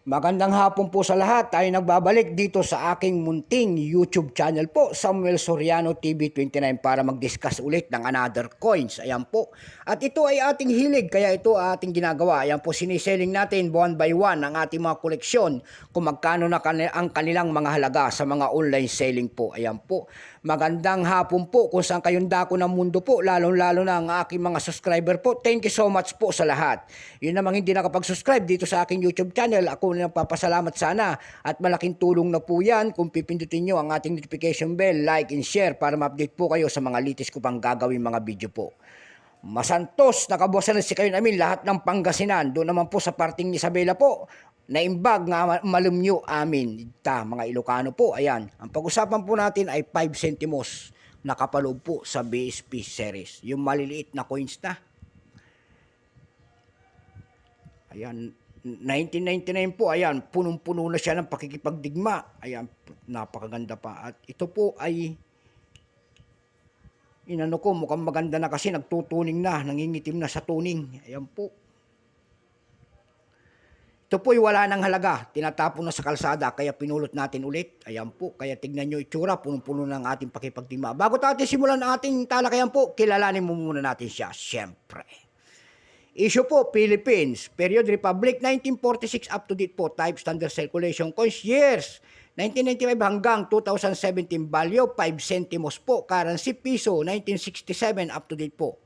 Magandang hapon po sa lahat. Tayo nagbabalik dito sa aking munting YouTube channel po, Samuel Soriano TV 29 para mag-discuss ulit ng another coins. Ayan po. At ito ay ating hilig, kaya ito ating ginagawa. Ayan po, siniselling natin one by one ang ating mga koleksyon kung magkano na ang kanilang mga halaga sa mga online selling po. Ayan po. Magandang hapon po kung saan kayong dako ng mundo po, lalong-lalo na ang aking mga subscriber po. Thank you so much po sa lahat. Yun namang hindi nakapag-subscribe dito sa aking YouTube channel, ako na papasalamat sana at malaking tulong na po yan kung pipindutin nyo ang ating notification bell, like and share para ma-update po kayo sa mga latest ko pang gagawin mga video po. Masantos, nakabuwasan na si kayo namin lahat ng Pangasinan. Doon naman po sa parting ni Isabela po, naimbag nga malumyo amin. Mga Ilocano po, ayan. Ang pag-usapan po natin ay 5 centimos na kapaloob po sa BSP series. Yung maliliit na coins na. Ayan, 1999 po, ayan, punong-puno na siya ng pakikipagdigma. Ayan, napakaganda pa. At ito po ay, inano ko, mukhang maganda na kasi nagtutuning na, nangingitim na sa tuning. Ayan po. Ito po ay wala ng halaga, tinatapon na sa kalsada, kaya pinulot natin ulit. Ayan po, kaya tignan nyo itsura, punong-puno ng ating pakipagdigma. Bago tayo simulan ang ating talakayan po, kilalanin mo muna natin siya, syempre. Issue po, Philippines. Period, Republic, 1946 up to date po. Type, standard circulation, coins, years. 1995 hanggang 2017, value, 5 centimos po. Currency, piso, 1967 up to date po.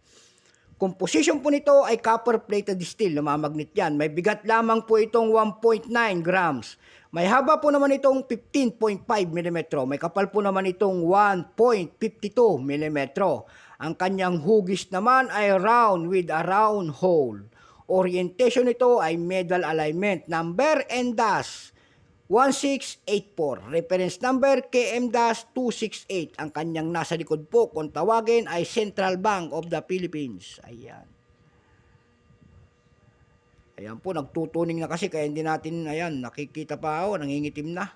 Composition po nito ay copper-plated steel, namamagnet yan. May bigat lamang po itong 1.9 grams. May haba po naman itong 15.5 mm. May kapal po naman itong 1.52 mm. Ang kanyang hugis naman ay round with a round hole. Orientation nito ay medal alignment. Number and dash 1684. Reference number KM-268. Ang kanyang nasa likod po kung tawagin ay Central Bank of the Philippines. Ayan. Ayan po, nagtutuning na kasi kaya hindi natin, ayan, nakikita pa ako, nangingitim na.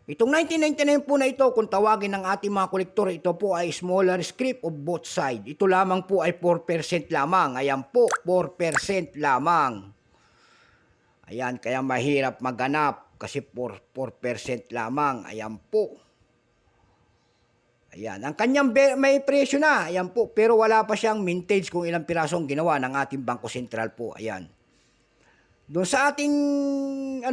Itong 1999 po na ito, kung tawagin ng ating mga kolektor, ito po ay smaller script of both side. Ito lamang po ay 4% lamang. Ayan po, 4% lamang. Ayan, kaya mahirap maganap kasi 4% lamang. Ayan po. Ayan, ang kanyang may presyo na. Ayan po, pero wala pa siyang mintage kung ilang pirasong ginawa ng ating Bangko Sentral po. Ayan. Doon sa ating 4%,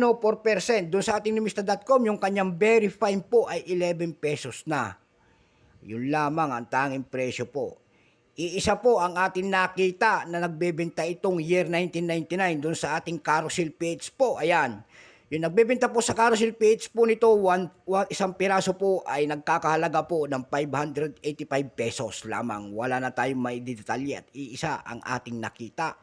doon sa ating nimista.com, yung kanyang very fine po ay 11 pesos na. Yun lamang ang tanging presyo po. Iisa po ang ating nakita na nagbebenta itong year 1999 doon sa ating Carousel PH po. Ayan. Yung nagbebenta po sa Carousel PH po nito, isang piraso po ay nagkakahalaga po ng 585 pesos lamang. Wala na tayong may detalye at iisa ang ating nakita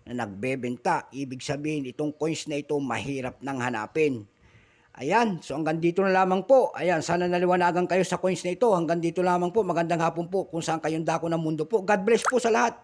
na nagbebenta. Ibig sabihin, itong coins na ito mahirap nang hanapin. Ayan, so hanggang dito na lamang po. Ayan, sana naliwanagan kayo sa coins na ito. Hanggang dito lamang po. Magandang hapon po kung saan kayong dako ng mundo po. God bless po sa lahat.